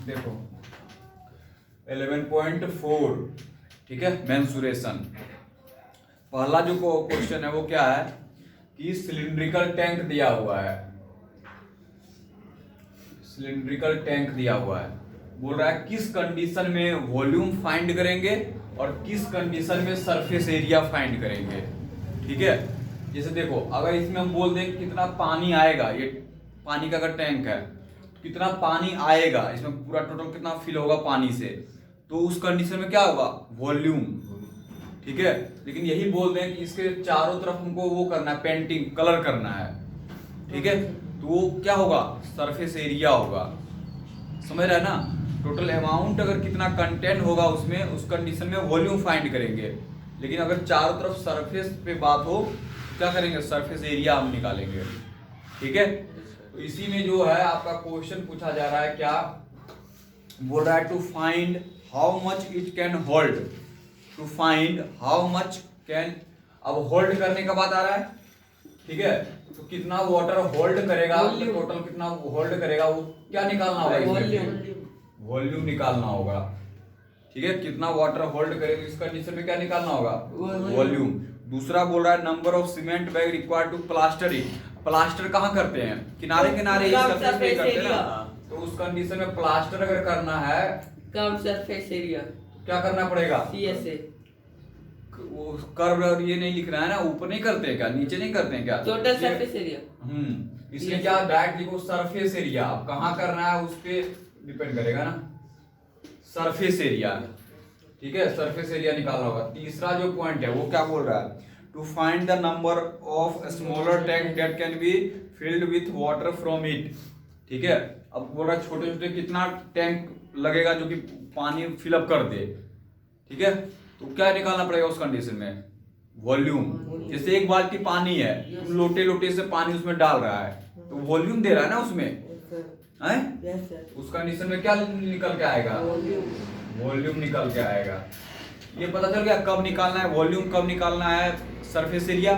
देखो 11.4, ठीक है, मेंसुरेशन। पहला जो क्वेश्चन है वो क्या है कि सिलिंड्रिकल टैंक दिया हुआ है, सिलिंड्रिकल टैंक दिया हुआ है, बोल रहा है किस कंडीशन में वॉल्यूम फाइंड करेंगे और किस कंडीशन में सरफेस एरिया फाइंड करेंगे। ठीक है, जैसे देखो अगर इसमें हम बोल दें कितना पानी आएगा, ये पानी का अगर टैंक है तो कितना पानी आएगा, इसमें पूरा टोटल कितना फिल होगा पानी से, तो उस कंडीशन में क्या होगा, वॉल्यूम। ठीक है, लेकिन यही बोल दें कि इसके चारों तरफ हमको वो करना है, पेंटिंग कलर करना है। ठीक है, तो वो क्या होगा, सरफेस एरिया होगा। समझ रहे हैं ना, टोटल अमाउंट अगर कितना कंटेंट होगा उसमें, उस कंडीशन में वॉल्यूम फाइंड करेंगे। लेकिन अगर चारों तरफ सरफेस पे बात हो तो क्या करेंगे, सरफेस एरिया हम निकालेंगे। ठीक है, तो इसी में जो है आपका क्वेश्चन पूछा जा रहा है, क्या बोल रहा है, to find how much it can hold, to find how much can, अब होल्ड करने का बात आ रहा है। ठीक है, तो कितना वाटर होल्ड करेगा, टोटल कितना होल्ड करेगा, वो क्या निकालना होगा, वॉल्यूम निकालना होगा। ठीक है, कितना वाटर होल्ड करेगा, इस कंडीशन में क्या निकालना होगा, वॉल्यूम। दूसरा बोल रहा है number of cement bag required to plaster it, plaster कहाँ करते हैं, किनारे किनारे सरफेस पे करते हैं ना, तो उस कंडीशन में प्लास्टर अगर करना है, कर्व सरफेस एरिया क्या करना पड़ेगा, सीएसए। वो कर्व और ये नहीं लिख रहा है ना, ऊपर नहीं करते हैं क्या, नीचे नहीं करते हैं क्या, टोटल सरफेस एरिया। इसलिए क्या डायरेक्ट लिखो सरफेस एरिया, अब कहाँ करना है उस पे डिपेंड करेगा ना, सरफेस एरिया। ठीक है, सरफेस एरिया निकालना होगा। तीसरा जो पॉइंट है वो क्या बोल रहा है, to find the number of smaller tank that can be filled with water from it. ठीक है, अब बोल रहा है छोटे छोटे कितना टैंक लगेगा जो कि पानी फिलअप कर दे। ठीक है, तो क्या निकालना पड़ेगा उस कंडीशन में, वॉल्यूम। जैसे एक बाल्टी पानी है, लोटे लोटे से पानी उसमें डाल रहा है, तो वॉल्यूम दे रहा है ना उसमें, उस कंडीशन में क्या निकल के आएगा, वॉल्यूम निकल के आएगा। ये पता चल गया कब निकालना है वॉल्यूम, कब निकालना है सरफेस एरिया।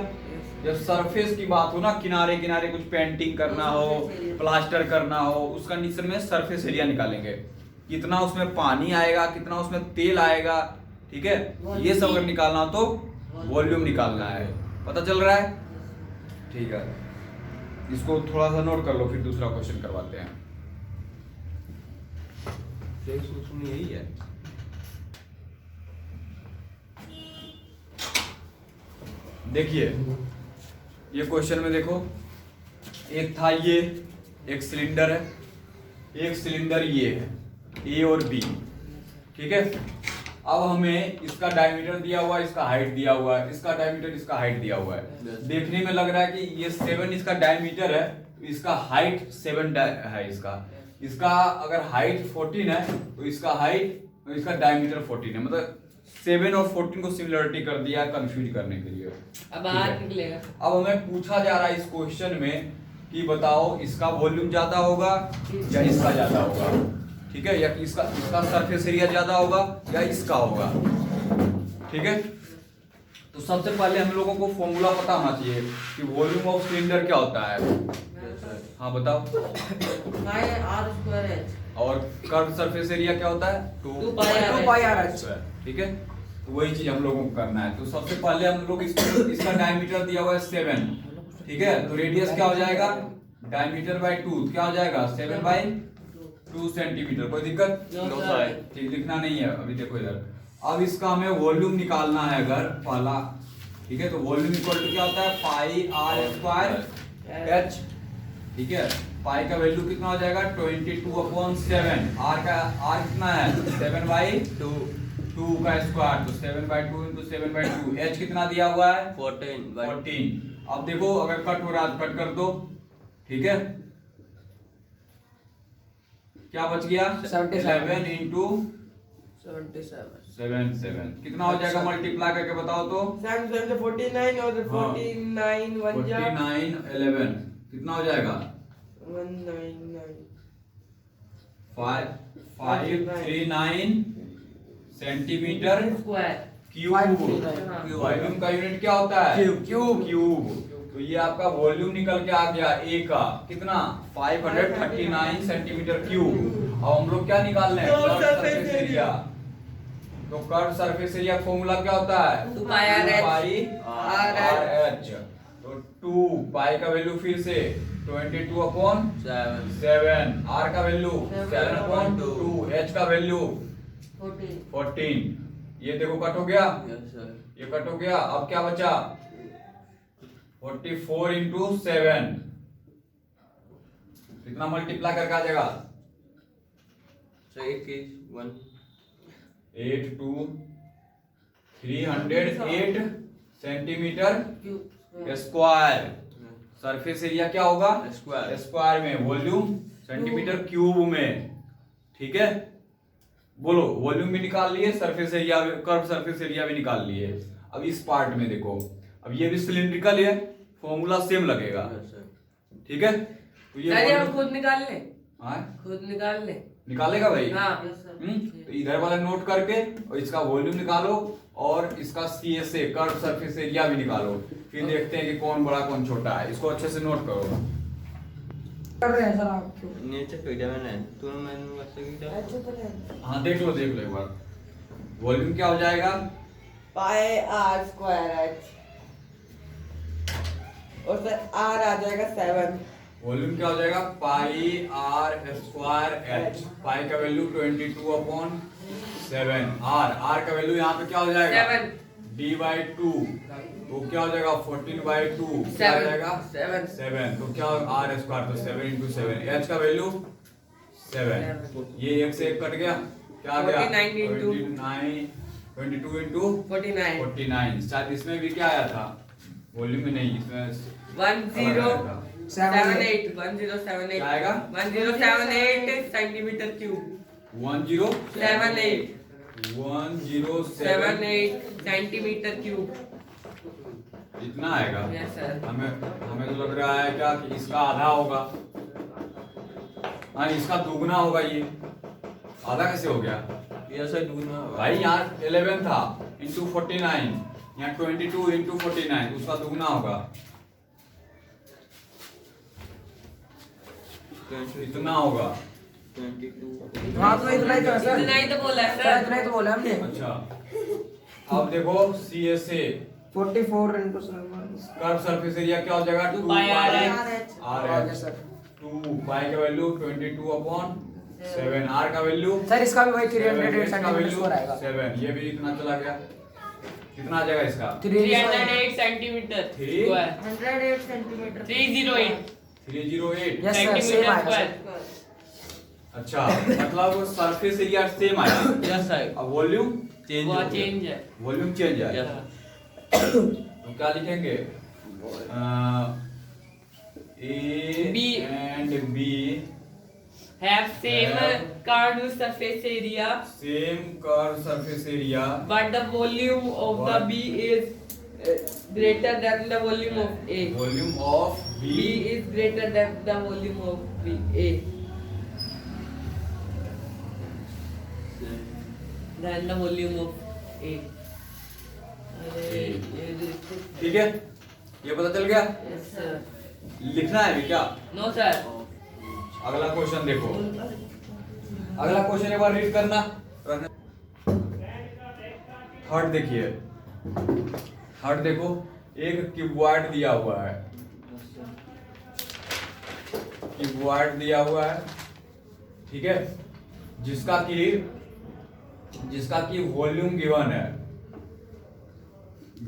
जब सरफेस की बात हो ना, किनारे किनारे कुछ पेंटिंग करना हो, प्लास्टर करना हो, उस कंडीशन में सरफेस एरिया निकालेंगे, कितना उसमें पानी आएगा, कितना उसमें तेल आएगा। ठीक है, ये सब अगर निकालना हो तो वॉल्यूम निकालना है। पता चल रहा है, ठीक है, इसको थोड़ा सा नोट कर लो, फिर दूसरा क्वेश्चन करवाते हैं। यही है, देखिए ये क्वेश्चन में देखो, एक था ये, एक सिलेंडर है, एक सिलेंडर ये है, ए और बी। ठीक है, अब हमें इसका डायमीटर दिया हुआ है, इसका हाइट दिया हुआ है, इसका डायमीटर, इसका हाइट दिया हुआ है। देखने में लग रहा है कि ये 7 इसका डायमीटर है, इसका हाइट 7 है। इसका अगर हाइट 14 है तो इसका हाइट, इसका डायमीटर 14 है, मतलब 7 और 14 को सिमिलरिटी कर दिया कंफ्यूज करने के लिए। अब बाहर निकलेगा। अब हमें पूछा जा रहा है इस क्वेश्चन में कि बताओ इसका वॉल्यूम ज्यादा होगा या इसका ज्यादा होगा। ठीक है, या इसका सरफेस एरिया ज्यादा होगा या इसका होगा। ठीक है, तो सबसे पहले हम लोगों को फॉर्मूला पता होना चाहिए कि वॉल्यूम ऑफ सिलेंडर क्या होता है। हाँ बताओ, और कर्व सरफेस एरिया क्या होता है, 2 पाई आर एच। ठीक है, तो वही चीज हम लोगों को करना है। तो सबसे पहले हम लोग इसका डायमीटर दिया हुआ है 7। ठीक है, तो रेडियस क्या हो जाएगा, डायमीटर बाय 2 क्या हो जाएगा, 7/2 सेंटीमीटर। कोई दिक्कत, ठीक, लिखना नहीं है अभी। देखो इधर, अब इसका हमें वॉल्यूम निकालना है अगर पहला। ठीक है, तो वॉल्यूम इक्वल टू क्या होता है, पाई आर स्क्वायर एच। ठीक है, पाई का वैल्यू कितना हो जाएगा, 22/7। आर कितना है, 7/2, 2 का स्क्वायर, तो 7/2 × 7/2। एच कितना दिया हुआ है, 14। अब देखो अगर कट हो रहा है कट कर दो। ठीक है, क्या बच गया, 11 × 77 कितना हो जाएगा, मल्टीप्लाई करके बताओ तो, 49 और 49 49 11 कितना हो जाएगा, 539 सेंटीमीटर क्यूब। वॉल्यूम का यूनिट क्या होता है, क्यूब। तो ये आपका वॉल्यूम निकल के आ गया ए का कितना, 539 सेंटीमीटर क्यूब। अब हम लोग क्या निकाल रहे हैं? Curved curve surface surface area। Area. तो कर्व सरफेस एरिया फॉर्मूला क्या होता है? 2 पाई RH। R H. तो 2 पाई का वैल्यू फिर से 22 अपॉन 7, आर का वैल्यू 7 अपॉन 2, एच का वैल्यू 14। ये देखो कट हो गया, ये कट हो गया। अब क्या बचा? 44 इंटू 7, कितना मल्टीप्लाई करके आ जाएगा? 8 to 308 centimetre square. Surface area क्या होगा? स्क्वायर में, वॉल्यूम सेंटीमीटर क्यूब में। ठीक है, बोलो। वॉल्यूम भी निकाल लिए, surface area, curve surface area भी निकाल लिए। अब इस पार्ट में देखो, अब ये भी सिलिंड्रिकल है, फॉर्मूला सेम लगेगा। ठीक है, तो ये हम खुद निकाल ले। हाँ, खुद निकाल ले। निकालेगा भाई। हाँ। तो इधर वाला नोट करके और इसका वॉल्यूम निकालो और इसका CSA कर्व सरफेस एरिया भी निकालो। फिर देखते हैं कि कौन बड़ा कौन छोटा है। इसको अच्छे से नोट करो। कर रहे हैं सर आप। नीचे कीड़ा मैंने तू मैंने वैसे कीड़ा हाँ देख लो एक बार। वॉल्यूम क्या हो जाएगा? पाई आर स्क्वायर एच, और सर आर आ जाएगा 7। वॉल्यूम क्या हो जाएगा? पाई आर स्क्वायर एच। पाई का वैल्यू 22 अपॉन 7, आर का वैल्यू यहाँ पे क्या हो जाएगा? 7 d/2। तो क्या हो जाएगा? 14/2 क्या हो जाएगा? 7। तो क्या आर स्क्वायर, तो 7 इंटू 7। एच का वैल्यू 7। ये एक से एक कट गया, क्या आ गया? 22 इंटू 49। शायद इसमें भी क्या आया था? वॉल्यूम में नहीं, इसमें 1078 क्या आएगा? 1078 सेंटीमीटर क्यूब। 1078 centimetre cube. इतना आएगा। Yes, sir। हमें तो लग रहा है क्या कि इसका आधा होगा। हाँ, इसका दुगना होगा। ये आधा कैसे हो गया ये ऐसा दूना भाई? यहाँ 11 था इंटू 49, यहाँ 22 इंटू 49, उसका दुगना होगा। इतना होगा। 22 हाँ तो इतना ही तो है सर। इतना ही तो बोला है सर सर। इतना ही तो बोला हमने। अच्छा, अब देखो CSA 44 into 7। Curve surface area क्या हो जाएगा? 2 पाई आर आर सर। 2 पाई का वैल्यू 22 अपॉन 7, आर का वैल्यू सर इसका भी वही 308 का सेंटीमीटर वैल्यू स्क्वायर आएगा। 7। ये भी इतना चला गया, कितना आ जाएगा इसका? 308 centimetre Three? Square. 108 centimetre 308 308। Yes sir, same centimetre आएगा सर। स्क्वायर। अच्छा, मतलब सरफेस एरिया सेम आया। यस सर अब वॉल्यूम चेंज वो हो गया चेंज है। वॉल्यूम चेंज है। यस तो क्या लिखेंगे? A B and B have same Have curved surface area, same curve surface area, but the volume of the But- B is greater than the volume of A. volume of B B is greater than the volume of B A. Than the volume of A. अरे ये ठीक है, ये पता चल गया। yes sir. लिखना है अभी क्या? No sir. अगला क्वेश्चन देखो, अगला क्वेश्चन एक बार रीड करना। थर्ड देखिए, थर्ड देखो, एक क्यूबॉइड दिया हुआ है, क्यूबॉइड दिया हुआ है, ठीक है, जिसका कि वॉल्यूम गिवन है।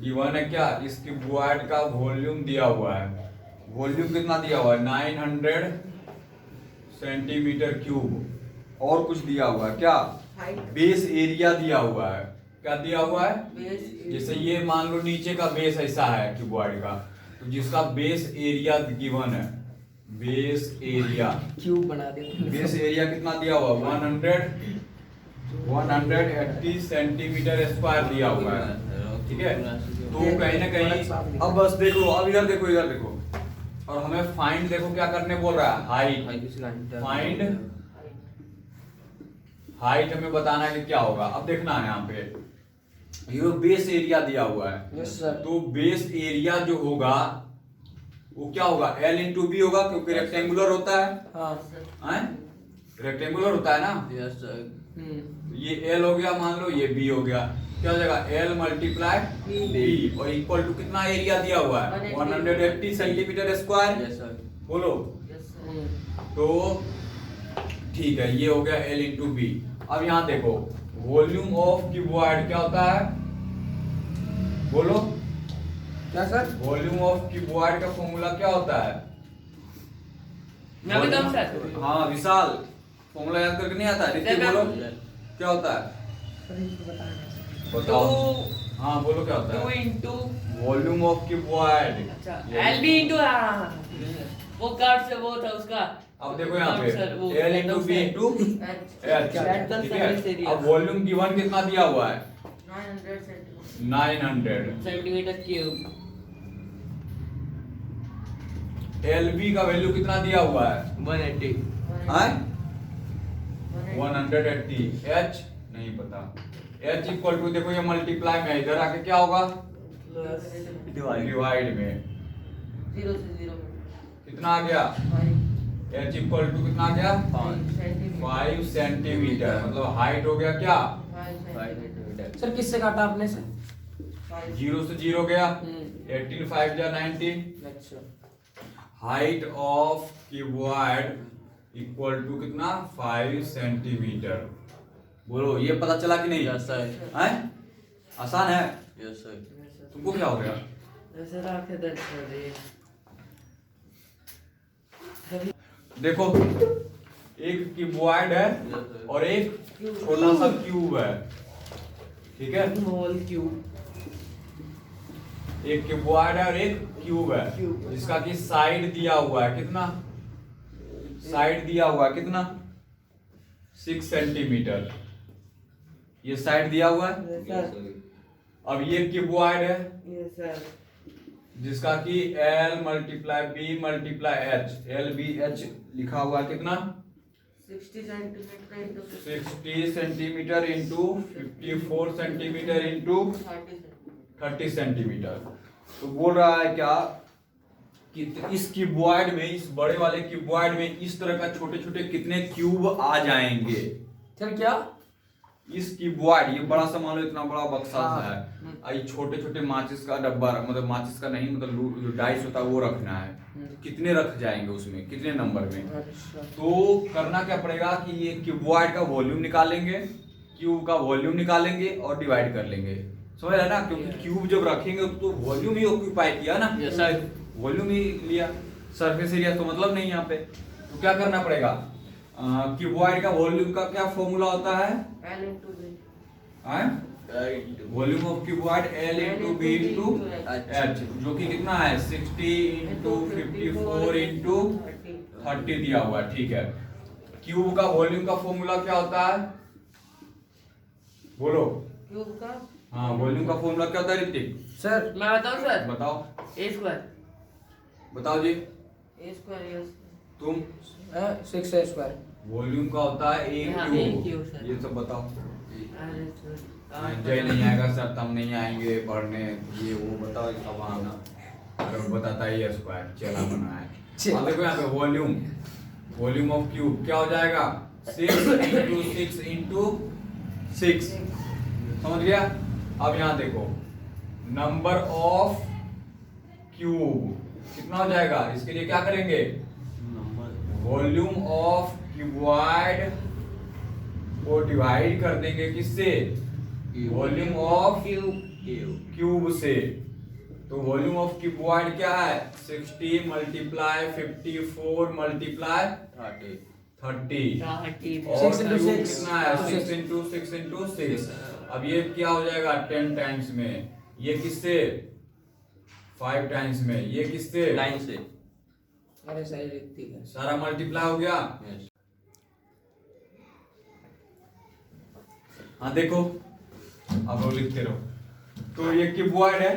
गिवन है क्या? इस क्यूबॉइड का वॉल्यूम दिया हुआ है। वॉल्यूम कितना दिया हुआ है? 900 सेंटीमीटर क्यूब। और कुछ दिया हुआ है क्या? बेस एरिया दिया हुआ है। क्या दिया हुआ है? जैसे ये मान लो नीचे का बेस ऐसा है क्यूबॉइड का, तो जिसका बेस एरिया गिवन है, बेस एरिया, क्यूब बना दे। बेस एरिया कितना दिया हुआ? 180 सेंटीमीटर स्क्वायर दिया हुआ है, ठीक है। तो कहीं ना कहीं, अब बस देखो, अब इधर देखो, इधर देखो, और हमें फाइंड देखो क्या करने बोल रहा है? हाइट। फाइंड हाइट हमें बताना है कि क्या होगा। अब देखना है यहाँ पे, ये बेस एरिया दिया हुआ है। Yes sir. तो बेस एरिया जो होगा वो क्या होगा? L इंटू बी होगा, क्योंकि रेक्टेंगुलर होता है। हाँ हैं? रेक्टेंगुलर होता है ना, यस सर। तो ये एल हो गया, मान लो ये बी हो गया, क्या हो जाएगा एल मल्टीप्लाई बी और इक्वल टू कितना एरिया दिया हुआ है 180 सेंटीमीटर स्क्वायर। Yes sir. बोलो तो ठीक है, ये हो गया एल इंटू बी। अब यहाँ देखो वॉल्यूम ऑफ क्यूबॉइड क्या होता है, बोलो क्या सर? वॉल्यूम ऑफ क्यूबॉइड का फॉर्मूला क्या होता है? मैं बताऊं सर? हाँ विशाल, फॉर्मूला याद करके नहीं आता? ऋतिक सर, बोलो मैं- क्या होता है, बताओ। हाँ बोलो क्या होता 2 है? Into volume of cuboid. अच्छा एल बी इंटू वो कर्व से वो था उसका। अब देखो यहाँ पे सर, वो L into B into H, That the ठीक है। surface area। अब वॉल्यूम गिवन कितना दिया हुआ है 900। Centimetre cube. एल बी का वैल्यू कितना दिया हुआ है 180। हाँ 180। एच नहीं पता, एच इक्वल टू देखो ये मल्टीप्लाई में इधर आके क्या होगा डिवाइड में 0 से 0 कितना आ गया, एच इक्वल टू कितना आ गया 5 सेंटीमीटर, मतलब हाइट हो गया क्या 5 सेंटीमीटर। सर किससे काटा आपने से? 0 से 0 गया, 18 5 जा 19। अच्छा height of cuboid equal to कितना 5 सेंटीमीटर। बोलो ये पता चला कि नहीं? Yes sir. हैं? आसान है, यस सर। तुमको क्या हो गया? ऐसे रखे दर्द कर रही है। देखो एक क्यूबॉइड है और एक छोटा सा क्यूब है, ठीक है। Small cube. एक क्यूबॉइड है और एक क्यूब है जिसका कि साइड दिया हुआ है कितना, साइड दिया हुआ है कितना 6 सेंटीमीटर, ये साइड दिया हुआ है। यस अब ये क्यूबॉइड है ये सर जिसका कि L multiply B multiply H, LBH लिखा हुआ है कितना 60 centimetre into 60 centimetre into 54 centimetre into 30 centimetre. तो बोल रहा है क्या कि इस क्यूबॉइड में, इस बड़े वाले क्यूबॉइड में इस तरह का छोटे छोटे कितने क्यूब आ जाएंगे। सर क्या? इस क्यूबॉइड, ये बड़ा सा मान लो इतना बड़ा बक्सा सा है, और ये छोटे छोटे माचिस का डब्बा, मतलब माचिस का नहीं, मतलब जो डाइस होता है वो रखना है, कितने रख जाएंगे उसमें, कितने नंबर में। अच्छा तो करना क्या पड़ेगा कि ये क्यूबॉइड का वॉल्यूम निकालेंगे, क्यूब का वॉल्यूम निकालेंगे और डिवाइड कर लेंगे, समझ रहे ना, क्योंकि क्यूब जब रखेंगे तो वॉल्यूम ही ऑक्यूपाई किया ना, यस सर। वॉल्यूम ही लिया, सरफेस एरिया तो मतलब नहीं यहाँ पे। तो क्या करना पड़ेगा, क्यूबॉइड का वॉल्यूम का क्या फॉर्मूला होता है, L into B volume of cuboid L into B into H, जो कि कितना है 60 इंटू 54 इंटू 30 दिया हुआ है, ठीक है। क्यूब का वॉल्यूम का फॉर्मूला क्या होता है, बोलो। क्यूब का हाँ वॉल्यूम का फॉर्मूला क्या होता है ऋतिक, सर मैं बताऊं सर? बताओ A स्क्वायर बताओ जी। A स्क्वायर यस तुम 6 स्क्वायर। वॉल्यूम का होता है ए हाँ, क्यूब, A क्यूब, सर। ये सब बताओ। अरे सर जय नहीं आएगा सर, तब नहीं आएंगे पढ़ने, ये वो बताओ, सब आना। अरे वो बताता है ये स्क्वायर चला बना है। अब देखो यहाँ पे वॉल्यूम, वॉल्यूम ऑफ क्यूब क्या हो जाएगा 6 इंटू 6 इंटू 6, समझ गया। अब यहाँ देखो नंबर ऑफ क्यूब कितना हो जाएगा, इसके लिए क्या करेंगे, वॉल्यूम ऑफ क्यूबॉइड को डिवाइड कर देंगे किससे, वॉल्यूम ऑफ क्यूब से। तो वॉल्यूम ऑफ क्यूबॉइड क्या है 60 मल्टीप्लाई 54 मल्टीप्लाई 30 और 6 into क्यूब 6 कितना है 6 इंटू 6 इंटू 6। अब ये क्या हो जाएगा 10 टाइम्स में, ये किससे 5 टाइम्स में, ये किससे 9 से। अरे सही लिखती है। सारा मल्टीप्लाई हो गया। यस। हाँ देखो अब वो लिखते रहो। तो ये क्यूबॉइड है,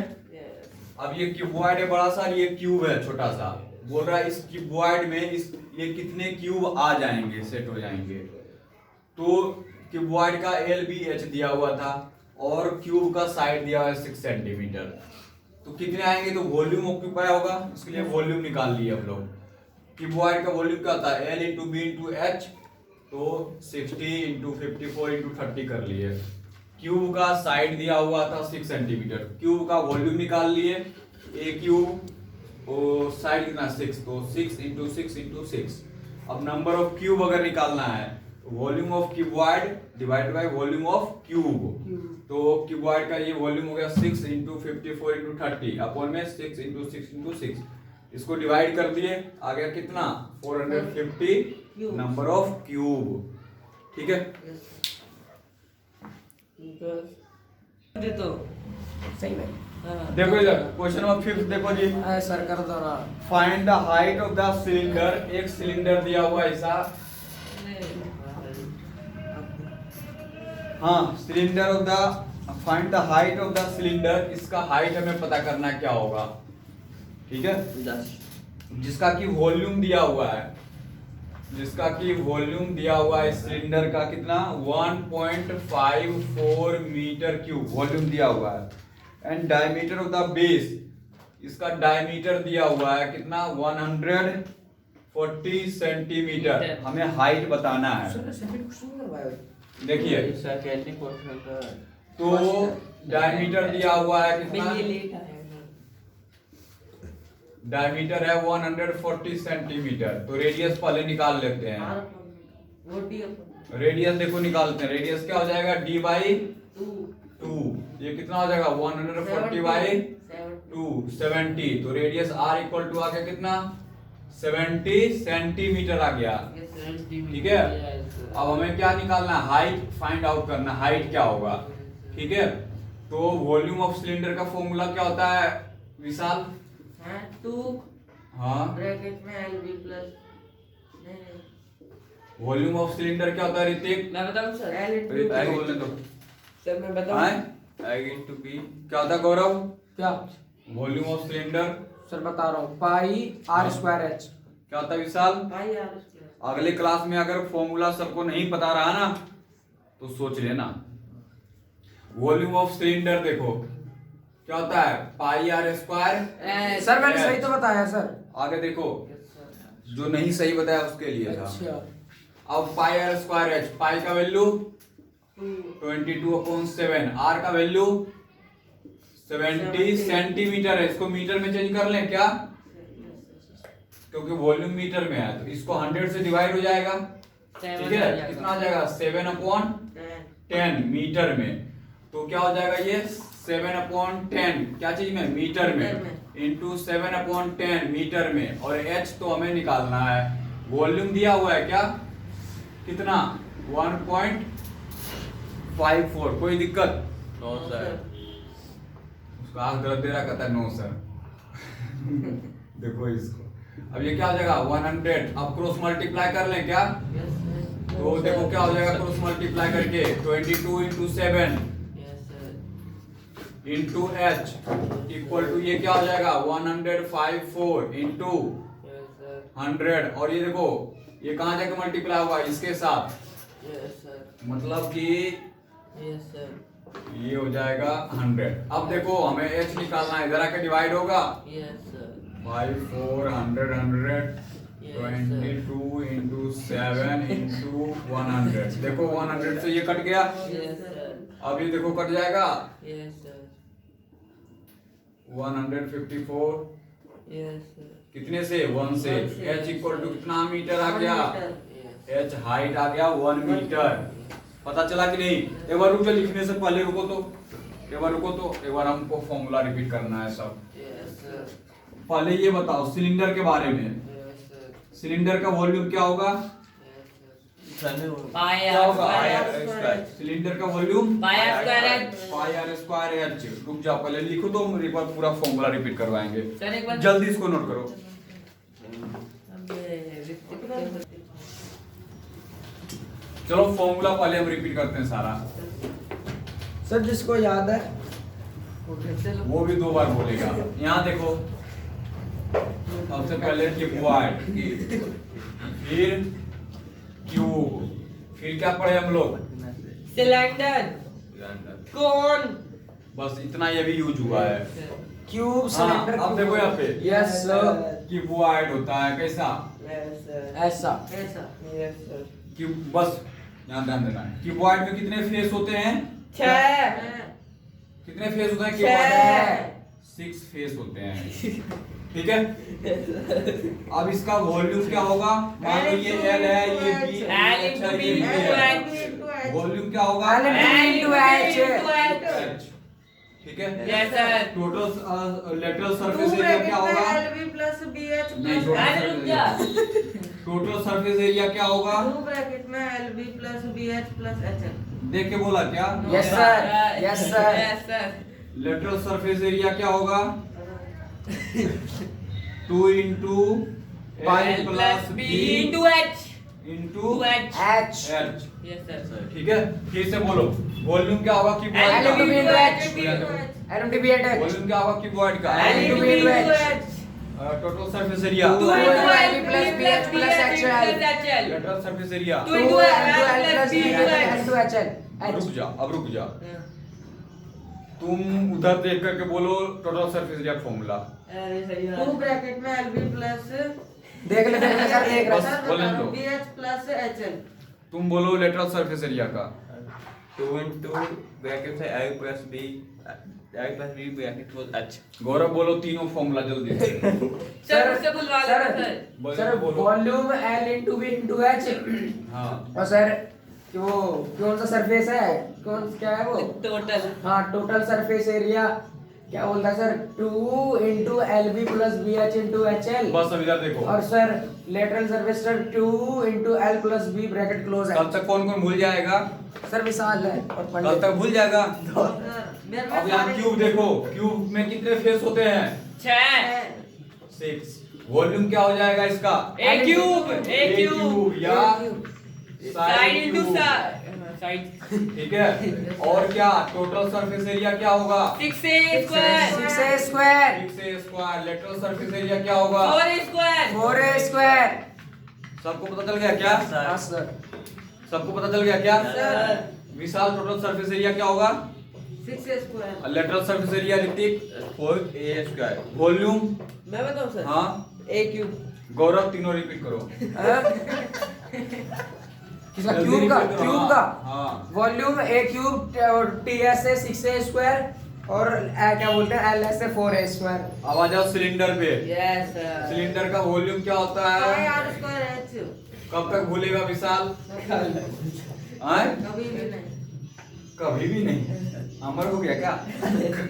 अब ये क्यूबॉइड है बड़ा सा, ये क्यूब है छोटा सा। बोल रहा है इस क्यूबॉइड में ये कितने क्यूब आ जाएंगे, सेट हो जाएंगे। तो क्यूबॉइड का LBH दिया हुआ था और क्यूब का साइड दिया हुआ है 6 सेंटीमीटर। तो कितने आएंगे, तो वॉल्यूम ऑक्यूपाई होगा, इसके लिए वॉल्यूम निकाल लिए हम लोग। क्यूबॉइड का वॉल्यूम क्या होता है L into B into H, तो 60 इंटू 54 इंटू 30 कर लिए। क्यूब का साइड दिया हुआ था 6 सेंटीमीटर, क्यूब का वॉल्यूम निकाल लिए, ए क्यूब और साइड कितना 6, तो 6 इंटू 6 इंटू 6। अब नंबर ऑफ क्यूब अगर निकालना है, volume of cuboid divide by volume of cube, तो क्यूबॉइड का ये वॉल्यूम हो गया 6 इंटू 54 इंटू 30 अपॉन में 6 इंटू 6 इंटू 6। इसको डिवाइड कर दिए, आ गया कितना 450 नंबर ऑफ क्यूब। ठीक है, तो सही में देखो इधर क्वेश्चन नंबर 5 देखो जी। सर कर दो ना। Find the height of the cylinder, एक सिलेंडर दिया हुआ ऐसा, हाँ cylinder of the, find the height of the cylinder, इसका हाइट हमें पता करना क्या होगा। ठीक है, 10 जिसका की वॉल्यूम दिया हुआ है, जिसका की वॉल्यूम दिया हुआ है सिलेंडर का कितना 1.54 मीटर क्यूब वॉल्यूम दिया हुआ है, and diameter of the base, इसका डायमीटर दिया हुआ है कितना 140 सेंटीमीटर। हमें हाइट बताना है। सर सेकंड क्वेश्चन करवाया। देखिए इसका कैसे क्वेश्चन का तो डायमीटर दिया हुआ है कितना, डायमीटर है 140 सेंटीमीटर, तो रेडियस पहले निकाल लेते हैं। रेडियस देखो निकालते हैं, रेडियस क्या हो जाएगा d बाई 2, ये कितना हो जाएगा 140 बाई 2 70, तो रेडियस r इक्वल टू आ गया कितना 70 सेंटीमीटर आ गया। ठीक है, अब हमें क्या निकालना है, हाइट फाइंड आउट करना, हाइट क्या होगा। ठीक है, तो वॉल्यूम ऑफ सिलेंडर का फॉर्मूला क्या होता है विशाल, 2 हाँ ब्रैकेट में LV plus, volume of cylinder क्या होता है ऋतिक, मैं बताऊं सर ऋतिक बोलने दो। सर मैं बताऊं हाँ I into B क्या होता है गौरव, क्या वॉल्यूम ऑफ सिलेंडर सर बता रहा हूँ, पाई r स्क्वायर h। क्या होता है विशाल। भाई यार इसके अगले क्लास में अगर फॉर्मूला सबको नहीं पता रहा ना तो सोच लेना। वॉल्यूम ऑफ सिलेंडर देखो क्या होता है पाई आर स्क्वायर। सर मैंने सही तो बताया सर। आगे देखो, जो नहीं सही बताया उसके लिए था। अच्छा अब पाई आर स्क्वायर एच, पाई का वैल्यू 22/7, आर का वैल्यू 70 सेंटीमीटर है, इसको मीटर में चेंज कर लें क्या, क्योंकि वॉल्यूम मीटर में है तो इसको 100 से डिवाइड हो जाएगा। ठीक है, कितना आ जाएगा 7/10 मीटर में, तो क्या हो जाएगा ये 7/10 क्या चीज में मीटर में इंटू 7/10 मीटर में, और h तो हमें निकालना है, वॉल्यूम दिया हुआ है क्या कितना 1.54, कोई दिक्कत, नो सर उसका आंख दर्द दे रहा, कहता है नो सर। देखो इसको, अब ये क्या हो जाएगा 100, अब क्रॉस मल्टीप्लाई कर लें क्या, तो देखो क्या हो जाएगा क्रॉस मल्टीप्लाई करके 22 into 7 into H equal to ये क्या हो जाएगा 154 इंटू 100, और ये देखो ये कहाँ जाके मल्टीप्लाई होगा इसके साथ, मतलब कि ये हो जाएगा 100। अब देखो हमें एच निकालना है, इधर आके डिवाइड होगा 5 400 22 इंटू 7 इंटू 100, देखो 100 से ये कट गया, अब ये देखो कट जाएगा 154 कितने से 1 से, h इक्वल टू कितना मीटर आ गया, h हाइट आ गया 1 मीटर। पता चला कि नहीं, एक बार रुक जा, लिखने से पहले रुको तो, एक बार रुको तो, एक बार हमको फॉर्मूला रिपीट करना है सब। पहले ये बताओ सिलेंडर के बारे में, सिलेंडर का वॉल्यूम क्या होगा, क्या होगा सिलेंडर का volume pi R square H. रुक जाओ पहले लिखो तो हम एक बार पूरा फॉर्मूला रिपीट करवाएंगे, जल्दी इसको नोट करो। चलो फॉर्मूला पहले हम रिपीट करते हैं सारा, सर जिसको याद है वो भी 2 बार बोलेगा। यहाँ देखो सबसे पहले क्यूबॉइड, फिर क्यूब, फिर क्या पढ़े हम लोग सिलेंडर, कोन, बस इतना ये भी यूज हुआ है। क्यूब हाँ, सिलेंडर। अब देखो यहाँ पे यस सर। क्यूबॉइड होता है कैसा ऐसा ऐसा कि बस यहाँ ध्यान देना है क्यूबॉइड में कितने फेस होते हैं? 6 कितने फेस होते हैं 6 क्यूबॉइड में? 6 फेस होते हैं। ठीक है, अब इसका वॉल्यूम क्या होगा? मान लो ये L है, ये B L है, into अच्छा B ये into B है। H। वॉल्यूम क्या होगा? L into H। H। ठीक है, Yes, sir। Total lateral surface area क्या होगा? LB plus BH नहीं, plus अरे रुक जा। टोटल सरफेस एरिया क्या होगा? 2 ब्रैकेट में LB plus BH plus HL। देख के बोला क्या? Yes, sir। Yes, sir। Yes, sir। Lateral surface area क्या होगा? 2 into pi L plus plus B B into H into to H। H। H। Yes, sir। ठीक है, फिर से बोलो वॉल्यूम क्या होगा क्यूबॉइड L का? into B into H। LB into H। L into B into H। Volume क्या होगा क्यूबॉइड का? L into B into H। Total surface area 2 into LB LB plus BH plus HL। Lateral surface area 2 2 into into L L plus plus B B into H। into HL। रुक जा, अब रुक जा, तुम उधर देख करके बोलो टोटल सरफेस एरिया फॉर्मूला। अरे सही बात। 2 ब्रैकेट में LB plus देख ले सर, देख रहा बस सर। बोलने दो। BH plus HL। तुम बोलो लेटरल सरफेस एरिया का। 2 into ब्रैकेट से L plus B bracket plus H। गौरव बोलो तीनों फॉर्मूला जल्दी से। सर उससे बुलवा लेना सर। बोलो, सर बोलो। Volume L into B into H। हाँ, और सर वो कौन सा सरफेस है, कौन क्या है वो? टोटल। हाँ, टोटल सरफेस एरिया क्या बोलता है sir? 2 into LB plus BH into HL। बस अब इधर देखो। और sir lateral surface sir 2 into L plus B bracket close है। कल तक कौन कौन भूल जाएगा? सर विशाल है और कल पंडित। तक भूल जाएगा। अब यहाँ क्यूब देखो, क्यूब में कितने फेस होते हैं? 6 6। वॉल्यूम क्या हो जाएगा इसका? A cube या साइड इनटू cube। साइड। ठीक है, और क्या टोटल सरफेस एरिया क्या होगा? 6A square 6A square 6A square. Lateral surface area क्या होगा? 4A square 4A square. सबको पता चल गया क्या? हाँ सर। सबको पता चल गया क्या? सर। विशाल टोटल सरफेस एरिया क्या होगा? 6A square। Lateral surface area Hrithik 4A square. Volume. मैं बताऊं सर? हाँ, A cube। गौरव तीनों रिपीट करो। किसका? जल्दी क्यूब का? repeat करो। क्यूब का हाँ। वॉल्यूम A क्यूब और TS से 6A स्क्वायर और क्या बोलते हैं LS से 4A स्क्वायर। अब आ जाओ सिलेंडर पे। Yes sir. सिलेंडर का वॉल्यूम क्या होता है? पाई R square H। कब तक भूलेगा विशाल? आए? कभी भी नहीं। कभी भी नहीं। अमर हो गया क्या?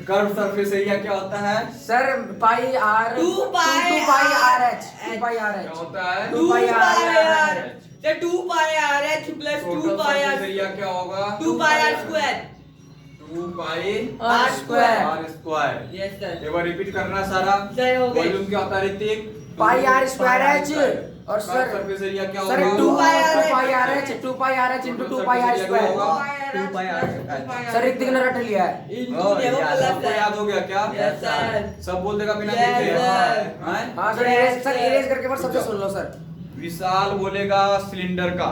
कर्व सरफेस एरिया क्या होता है? सर पाई R 2 pi 2 pi RH 2 pi क्या RH होता है? 2 pi R तो 2 pi RH plus 2 total pi surface R area क्या होगा? 2 pi R square। 2 पाई R square. R square. Yes sir. एक बार रिपीट करना सारा। जय हो गई। वॉल्यूम क्या होता है ऋतिक? पाई R स्क्वायर H और कर्व सर सरफेस एरिया क्या सर होगा? 2 pi pi RH 2 pi RH into 2 pi R square. 2 pi R sir इतने ने रट लिया है। इनको देखो सबको प्लस याद हो गया क्या? Yes sir. सब बोल देगा बिना Yes, देखे? sir। हैं? हाँ सर इरेज करके पर सबसे सुन लो सर। विशाल बोलेगा सिलेंडर का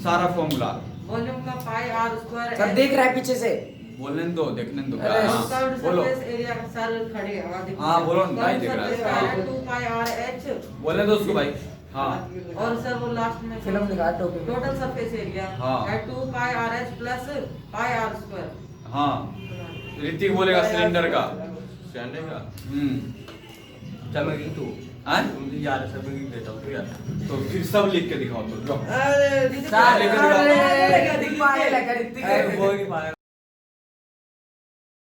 सारा फॉर्मूला। वॉल्यूम का पाई R स्क्वायर सर देख रहा है पीछे से। बोलने दो, देखने दो। अरे, हाँ, कर्व्ड बोलो। सरफेस एरिया का सर खड़े हैं वहां देखो। हाँ, बोलो, नहीं दिख रहा है। Curved surface area 2 pi RH। बोलने दो उसको भाई। हाँ, और सर वो लास्ट में फिल्म दिखा टोपी में। टोटल सरफेस एरिया हाँ। है 2 pi RH plus pi R square। हाँ, ऋतिक बोलेगा सिलेंडर का। सिलेंडर का। हम्म। चल मैं गिन तू। हैं? मुझे याद है, सब मैं गिन देता हूँ, तू याद। तो फिर सब लिख के दिखाओ तो जाओ। अरे सर लेकर दिखाओ। अरे, ऋतिक पागल है क्या? ऋतिक अरे, वो नहीं पाया।